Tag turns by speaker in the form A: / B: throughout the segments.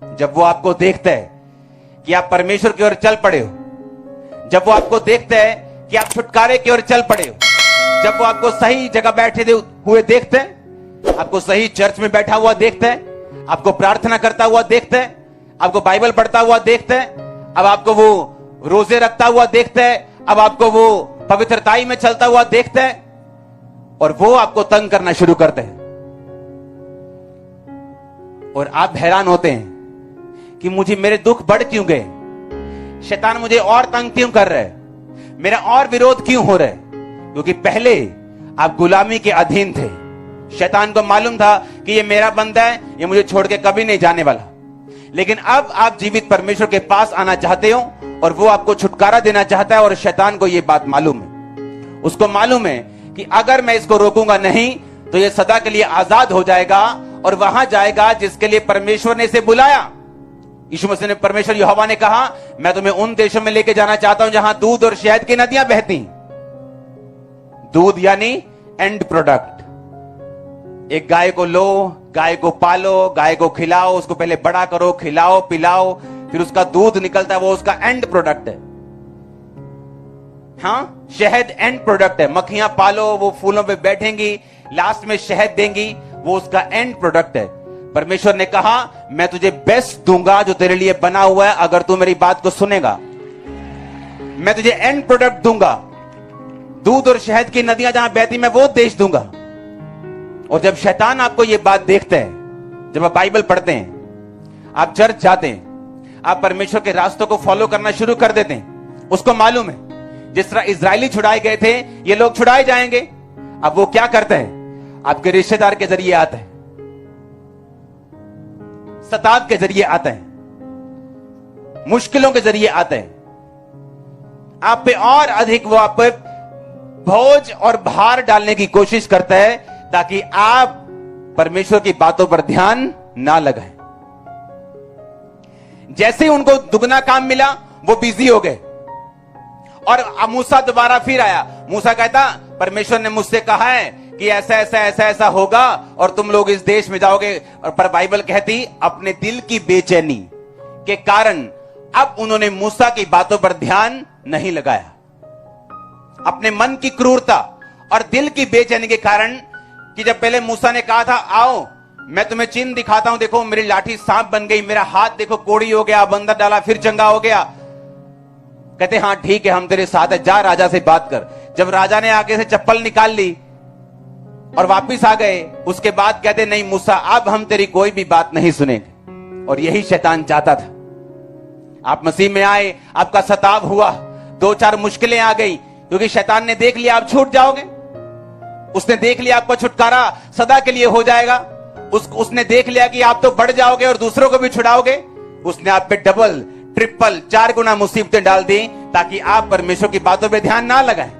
A: जब वो आपको देखता है कि आप परमेश्वर की ओर चल पड़े हो, जब वो आपको देखता है कि आप छुटकारे की ओर चल पड़े हो, जब वो आपको सही जगह बैठे हुए देखते हैं, आपको सही चर्च में बैठा हुआ देखता है, आपको प्रार्थना करता हुआ देखता है, आपको बाइबल पढ़ता हुआ देखता है, अब आपको वो रोजे रखता हुआ देखता है, अब आपको वो पवित्रताई में चलता हुआ देखता है, और वो आपको तंग करना शुरू करते हैं। और आप हैरान होते हैं कि मुझे मेरे दुख बढ़ क्यों गए, शैतान मुझे और तंग क्यों कर रहा है, मेरा और विरोध क्यों हो रहा है। क्योंकि पहले आप गुलामी के अधीन थे, शैतान को मालूम था कि ये मेरा बंदा है, ये मुझे छोड़ के कभी नहीं जाने वाला। लेकिन अब आप जीवित परमेश्वर के पास आना चाहते हो और वो आपको छुटकारा देना चाहता है, और शैतान को ये बात मालूम है। उसको मालूम है कि अगर मैं इसको रोकूंगा नहीं तो ये सदा के लिए आजाद हो जाएगा और वहां जाएगा जिसके लिए परमेश्वर ने इसे बुलाया। यीशु मसीह ने, परमेश्वर यहोवा ने कहा, मैं तुम्हें उन देशों में लेके जाना चाहता हूं जहां दूध और शहद की नदियां बहती। दूध यानी एंड प्रोडक्ट। एक गाय को लो, गाय को पालो, गाय को खिलाओ, उसको पहले बड़ा करो, खिलाओ पिलाओ, फिर उसका दूध निकलता है, वो उसका एंड प्रोडक्ट है। हाँ, शहद एंड प्रोडक्ट है। मक्खियां पालो, वो फूलों पे बैठेंगी, लास्ट में शहद देंगी, वो उसका एंड प्रोडक्ट है। परमेश्वर ने कहा, मैं तुझे बेस्ट दूंगा जो तेरे लिए बना हुआ है, अगर तू मेरी बात को सुनेगा। मैं तुझे एंड प्रोडक्ट दूंगा, दूध और शहद की नदियां जहां बहती, मैं वो देश दूंगा। और जब शैतान आपको ये बात देखता है, जब आप बाइबल पढ़ते हैं, आप चर्च जाते हैं, आप परमेश्वर के रास्तों को फॉलो करना शुरू कर देते हैं, उसको मालूम है जिस तरह इजरायली छुड़ाए गए थे, ये लोग छुड़ाए जाएंगे। अब वो क्या करते हैं, आपके रिश्तेदार के जरिए आता है, सताव के जरिए आता है, मुश्किलों के जरिए आता है, आप पे और अधिक वो आप पे बोझ और भार डालने की कोशिश करता है ताकि आप परमेश्वर की बातों पर ध्यान ना लगाएं। जैसे ही उनको दुगना काम मिला, वो बिजी हो गए। और मूसा दोबारा फिर आया। मूसा कहता, परमेश्वर ने मुझसे कहा है कि ऐसा ऐसा ऐसा ऐसा होगा और तुम लोग इस देश में जाओगे। और पर बाइबल कहती, अपने दिल की बेचैनी के कारण अब उन्होंने मूसा की बातों पर ध्यान नहीं लगाया। अपने मन की क्रूरता और दिल की बेचैनी के कारण, कि जब पहले मूसा ने कहा था, आओ मैं तुम्हें चिन्ह दिखाता हूं, देखो मेरी लाठी सांप बन गई, मेरा हाथ देखो कोड़ी हो गया, बंदर डाला फिर चंगा हो गया। कहते हाँ ठीक है, हम तेरे साथ है, जा राजा से बात कर। जब राजा ने आगे से चप्पल निकाल ली और वापिस आ गए, उसके बाद कहते नहीं मूसा, अब हम तेरी कोई भी बात नहीं सुनेंगे। और यही शैतान चाहता था। आप मसीह में आए, आपका सताव हुआ, 2-4 मुश्किलें आ गई, क्योंकि शैतान ने देख लिया आप छूट जाओगे। उसने देख लिया आपका छुटकारा सदा के लिए हो जाएगा। उसने देख लिया कि आप तो बढ़ जाओगे और दूसरों को भी छुड़ाओगे। उसने आप पे डबल, ट्रिपल, 4 गुना मुसीबतें डाल दी ताकि आप परमेश्वर की बातों पे ध्यान ना लगाएं।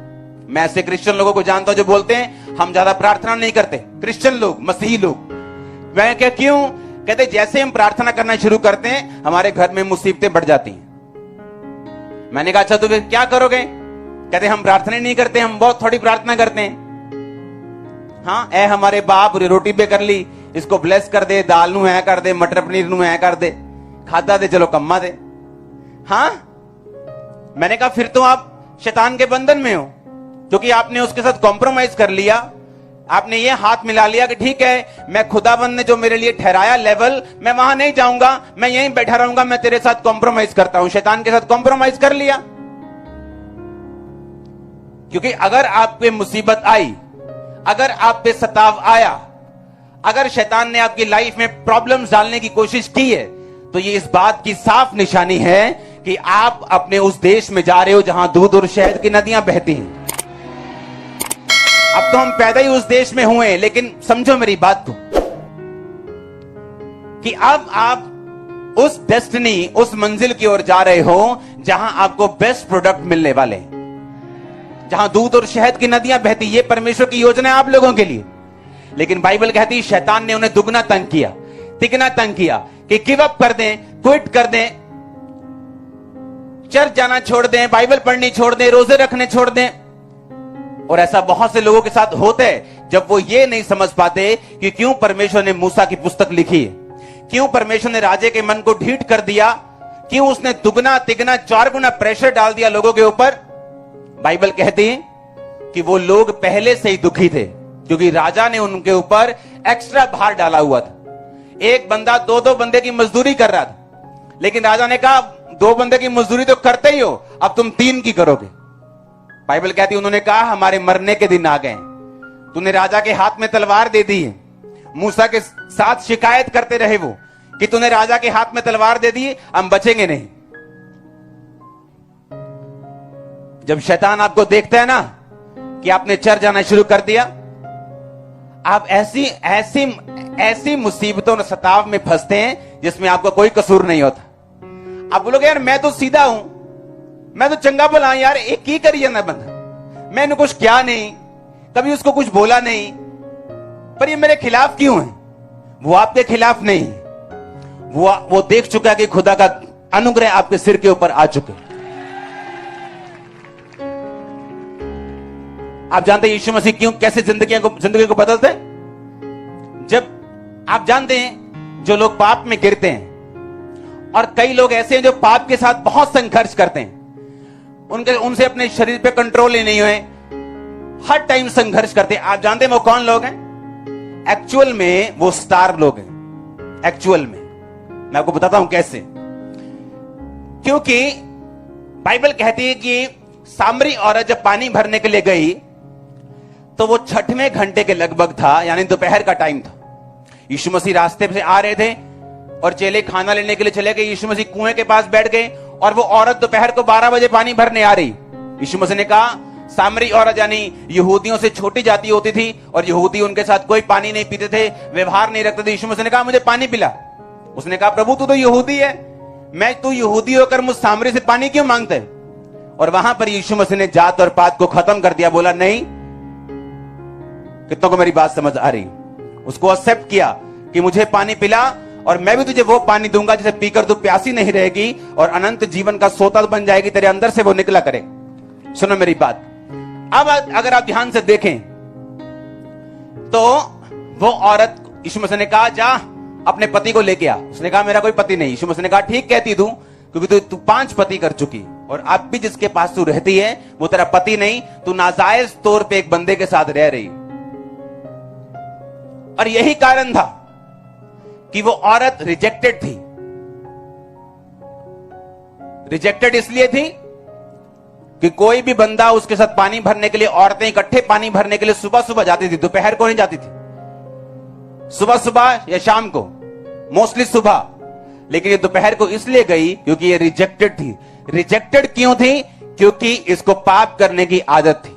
A: मैं ऐसे क्रिश्चियन लोगों को जानता हूं जो बोलते हैं हम ज्यादा प्रार्थना नहीं करते, क्रिश्चियन लोग, मसीही लोग। मैं क्या, क्यों? कहते जैसे हम प्रार्थना करना शुरू करते हैं हमारे घर में मुसीबतें बढ़ जाती हैं। मैंने कहा अच्छा तो फिर क्या करोगे? कहते हम प्रार्थना नहीं करते, हम बहुत थोड़ी प्रार्थना करते हैं। हाँ, ए हमारे बाप रोटी पे कर ली, इसको ब्लेस कर दे, दाल नू है कर दे, मटर पनीर नू है कर दे, खादा दे, चलो कम्मा दे। हाँ, मैंने कहा फिर तो आप शैतान के बंधन में हो, क्योंकि आपने उसके साथ कॉम्प्रोमाइज कर लिया। आपने ये हाथ मिला लिया कि ठीक है, मैं खुदाबंद ने जो मेरे लिए ठहराया लेवल, मैं वहां नहीं जाऊंगा, मैं यहीं बैठा रहूंगा, मैं तेरे साथ कॉम्प्रोमाइज करता हूं। शैतान के साथ कॉम्प्रोमाइज कर लिया। क्योंकि अगर आप पे मुसीबत आई, अगर आप पे सताव आया, अगर शैतान ने आपकी लाइफ में प्रॉब्लम्स डालने की कोशिश की है, तो ये इस बात की साफ निशानी है कि आप अपने उस देश में जा रहे हो जहां दूध और शहद की नदियां बहती हैं। अब तो हम पैदा ही उस देश में हुए, लेकिन समझो मेरी बात को कि अब आप उस डेस्टिनी, उस मंजिल की ओर जा रहे हो जहां आपको बेस्ट प्रोडक्ट मिलने वाले हैं, जहां दूध और शहद की नदियां बहती। ये परमेश्वर की योजना है आप लोगों के लिए। लेकिन बाइबल कहती है शैतान ने उन्हें दुगना तंग किया, तिगना तंग किया कि गिव अप कर दें, क्विट कर दें, चर्च जाना छोड़ दें, बाइबल पढ़नी छोड़ दें, रोजे रखने छोड़ दें। और ऐसा बहुत से लोगों के साथ होता है जब वो ये नहीं समझ पाते कि क्यों परमेश्वर ने मूसा की पुस्तक लिखी है, क्यों परमेश्वर ने राजे के मन को ढीठ कर दिया, क्यों उसने दुगना तिगना 4 गुना प्रेशर डाल दिया लोगों के ऊपर। बाइबल कहती है कि वो लोग पहले से ही दुखी थे, क्योंकि राजा ने उनके ऊपर एक्स्ट्रा भार डाला हुआ था। एक बंदा 2-2 बंदे की मजदूरी कर रहा था, लेकिन राजा ने कहा 2 बंदे की मजदूरी तो करते ही हो, अब तुम 3 की करोगे। बाइबल कहती है उन्होंने कहा हमारे मरने के दिन आ गए, तूने राजा के हाथ में तलवार दे दी है। मूसा के साथ शिकायत करते रहे वो कि तूने राजा के हाथ में तलवार दे दी, हम बचेंगे नहीं। जब शैतान आपको देखता है ना कि आपने चर्च जाना शुरू कर दिया, आप ऐसी ऐसी ऐसी मुसीबतों और सताव में फंसते हैं जिसमें आपका कोई कसूर नहीं होता। आप बोलोगे यार मैं तो सीधा हूं, मैं तो चंगा भला यार, एक ही करिए ना बंदा, मैंने कुछ किया नहीं, कभी उसको कुछ बोला नहीं, पर ये मेरे खिलाफ क्यों है? वो आपके खिलाफ नहीं, वो देख चुका है कि खुदा का अनुग्रह आपके सिर के ऊपर आ चुके। आप जानते हैं यीशु मसीह क्यों कैसे जिंदगी को बदलते हैं? जब आप जानते हैं जो लोग पाप में गिरते हैं, और कई लोग ऐसे हैं जो पाप के साथ बहुत संघर्ष करते हैं, उनसे अपने शरीर पे कंट्रोल ही नहीं हुए, हर टाइम संघर्ष करते हैं। आप जानते हैं वो कौन लोग हैं? एक्चुअल में वो स्टार लोग हैं। एक्चुअल में मैं आपको बताता हूं कैसे। क्योंकि बाइबल कहती है कि सामरी औरत जब पानी भरने के लिए गई तो वो 6वें घंटे के लगभग था, यानी दोपहर का टाइम था। यीशु मसीह रास्ते से आ रहे थे और चेले खाना लेने के लिए चले गए। यीशु मसीह कुएं के पास बैठ गए और वो औरत दोपहर को 12 बजे पानी भरने आ रही। यीशु मसीह ने कहा, सामरी औरत यानी यहूदियों से छोटी जाति होती थी और यहूदी उनके साथ कोई पानी नहीं पीते थे, व्यवहार नहीं रखते थे। यीशु मसीह ने कहा मुझे पानी पिला। उसने कहा प्रभु तू तो यहूदी है, तू यहूदी होकर मुझ सामरी से पानी क्यों मांगते है? और वहां पर यीशु मसीह ने जात और पात को खत्म कर दिया। बोला नहीं, कितनों को मेरी बात समझ आ रही? उसको एक्सेप्ट किया कि मुझे पानी पिला और मैं भी तुझे वो पानी दूंगा जिसे पीकर तू प्यासी नहीं रहेगी और अनंत जीवन का सोता बन जाएगी, तेरे अंदर से वो निकला करे। सुनो मेरी बात। अब अगर आप ध्यान से देखें तो वो औरत, यीशु मसीह ने कहा जा अपने पति को लेके आ। उसने कहा मेरा कोई पति नहीं। यीशु मसीह ने कहा ठीक कहती तू, क्योंकि तू 5 पति कर चुकी और अब भी जिसके पास तू रहती है वो तेरा पति नहीं, तू नाजायज तौर पे एक बंदे के साथ रह रही। और यही कारण था कि वो औरत रिजेक्टेड थी। रिजेक्टेड इसलिए थी कि कोई भी बंदा उसके साथ पानी भरने के लिए, औरतें इकट्ठे पानी भरने के लिए सुबह सुबह जाती थी, दोपहर को नहीं जाती थी, सुबह सुबह या शाम को, मोस्टली सुबह। लेकिन ये दोपहर को इसलिए गई क्योंकि ये रिजेक्टेड थी। रिजेक्टेड क्यों थी? क्योंकि इसको पाप करने की आदत थी।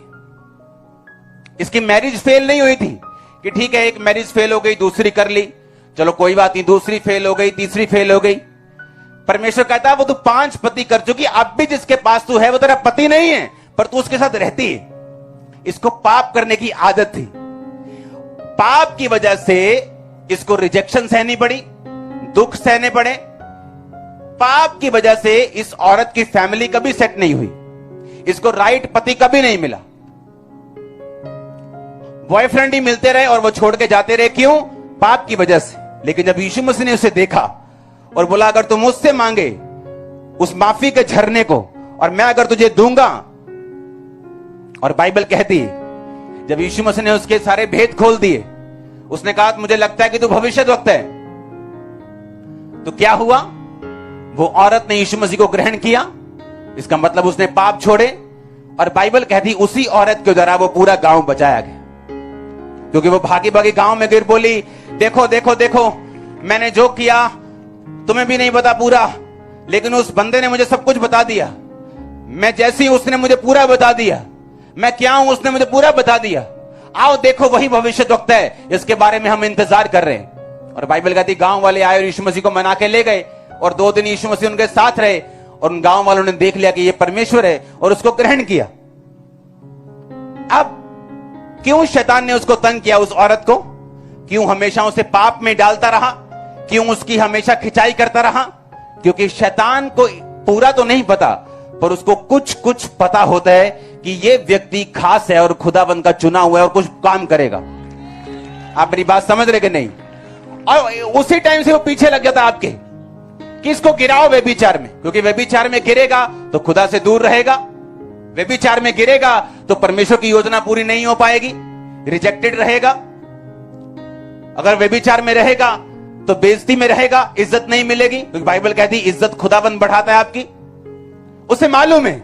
A: इसकी मैरिज फेल नहीं हुई थी कि ठीक है एक मैरिज फेल हो गई, दूसरी कर ली, चलो कोई बात नहीं, दूसरी फेल हो गई, तीसरी फेल हो गई। परमेश्वर कहता है वो तू 5 पति कर चुकी, अब भी जिसके पास तू है वो तेरा पति नहीं है, पर तू उसके साथ रहती है। इसको पाप करने की आदत थी। पाप की वजह से इसको रिजेक्शन सहनी पड़ी, दुख सहने पड़े। पाप की वजह से इस औरत की फैमिली कभी सेट नहीं हुई, इसको राइट पति कभी नहीं मिला। बॉयफ्रेंड ही मिलते रहे और वो छोड़ के जाते रहे। क्यों? पाप की वजह से। लेकिन जब यीशु मसीह ने उसे देखा और बोला अगर तुम मुझसे मांगे उस माफी के झरने को और मैं अगर तुझे दूंगा, और बाइबल कहती है जब यीशु मसीह ने उसके सारे भेद खोल दिए, उसने कहा मुझे लगता है कि तू भविष्यद्वक्ता है। तो क्या हुआ? वो औरत ने यीशु मसीह को ग्रहण किया, इसका मतलब उसने पाप छोड़े। और बाइबल कहती उसी औरत के द्वारा वो पूरा गांव बचाया गया, क्योंकि वो भागी भागी गांव में गिर बोली देखो देखो देखो मैंने जो किया तुम्हें भी नहीं पता पूरा, लेकिन उस बंदे ने मुझे सब कुछ बता दिया। मैं जैसी उसने मुझे पूरा बता दिया, मैं क्या हूं उसने मुझे पूरा बता दिया। आओ देखो वही भविष्यद्वक्ता है, इसके बारे में हम इंतजार कर रहे हैं। और बाइबल कहती गांव वाले आए और यीशु मसीह को मना के ले गए और 2 दिन यीशु मसीह उनके साथ रहे और उन गांव वालों ने देख लिया कि ये परमेश्वर है और उसको ग्रहण किया। अब क्यों शैतान ने उसको तंग किया, उस औरत को? क्यों हमेशा उसे पाप में डालता रहा? क्यों उसकी हमेशा खिंचाई करता रहा? क्योंकि शैतान को पूरा तो नहीं पता, पर उसको कुछ कुछ पता होता है कि ये व्यक्ति खास है और खुदाबंद का चुना हुआ है और कुछ काम करेगा। आप मेरी बात समझ रहे कि नहीं? और उसी टाइम से वो पीछे लग जाता आपके कि इसको गिराओ व्यभिचार में, क्योंकि व्यभिचार में गिरेगा तो खुदा से दूर रहेगा, व्यभिचार में गिरेगा तो परमेश्वर की योजना पूरी नहीं हो पाएगी, रिजेक्टेड रहेगा। अगर व्यभिचार में रहेगा तो बेइज्जती में रहेगा, इज्जत नहीं मिलेगी, क्योंकि बाइबल कहती है इज्जत खुदाबंद बढ़ाता है आपकी। उसे मालूम है,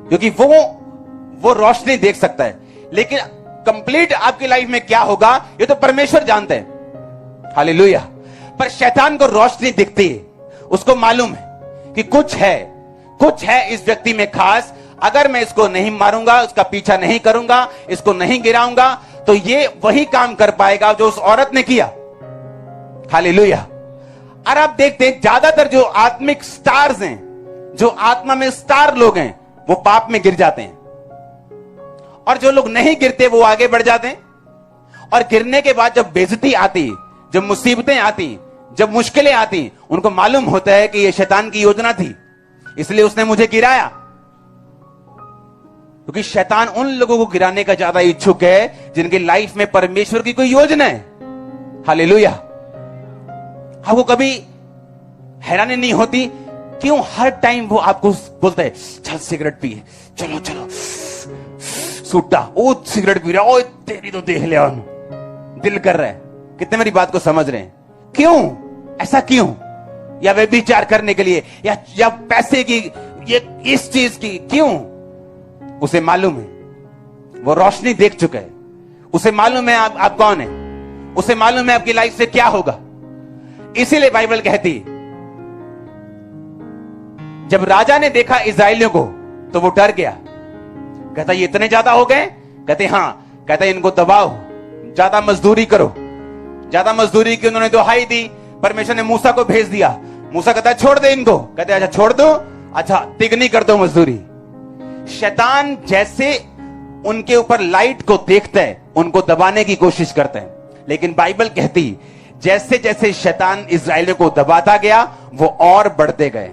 A: क्योंकि वो रोशनी देख सकता है, लेकिन कंप्लीट आपकी लाइफ में क्या होगा ये तो परमेश्वर जानते हैं। हालेलुया। पर शैतान को रोशनी दिखती है, उसको मालूम है कि कुछ है इस व्यक्ति में खास, अगर मैं इसको नहीं मारूंगा, उसका पीछा नहीं करूंगा, इसको नहीं गिराऊंगा, तो ये वही काम कर पाएगा जो उस औरत ने किया। हालेलुया। और आप देखते हैं ज्यादातर जो आत्मिक स्टार्स हैं, जो आत्मा में स्टार लोग हैं, वो पाप में गिर जाते हैं, और जो लोग नहीं गिरते वो आगे बढ़ जाते हैं। और गिरने के बाद जब बेइज्जती आती, जब मुसीबतें आती, जब मुश्किलें आती, उनको मालूम होता है कि यह शैतान की योजना थी, इसलिए उसने मुझे गिराया। क्योंकि शैतान उन लोगों को गिराने का ज्यादा इच्छुक है जिनकी लाइफ में परमेश्वर की कोई योजना है। हालेलुया। आपको कभी हैरानी नहीं होती क्यों हर टाइम वो आपको बोलता है चल सिगरेट पिए, चलो चलो सूटा, ओ सिगरेट पी रहा, ओ तेरी तो देख लिया, दिल कर रहा है। कितने मेरी बात को समझ रहे हैं? क्यों ऐसा क्यों? या व्यभिचार करने के लिए, या पैसे की, ये इस चीज की, क्यों? उसे मालूम है, वो रोशनी देख चुका है, उसे मालूम है आप कौन है, उसे मालूम है आपकी लाइफ से क्या होगा। इसीलिए बाइबल कहती है जब राजा ने देखा इस्राएलियों को तो वो डर गया। कहता ये इतने ज्यादा हो गए? कहते हाँ। कहता इनको दबाओ, ज्यादा मजदूरी करो। ज्यादा मजदूरी की उन्होंने दुहाई दी। परमेश्वर ने मूसा को भेज दिया। मूसा कहता है छोड़ दे इनको। कहते अच्छा छोड़ दो, अच्छा तिगनी कर दो मजदूरी। शैतान जैसे उनके ऊपर लाइट को देखता है, उनको दबाने की कोशिश करते हैं। लेकिन बाइबल कहती जैसे जैसे शैतान इस्राएलियों को दबाता गया वो और बढ़ते गए।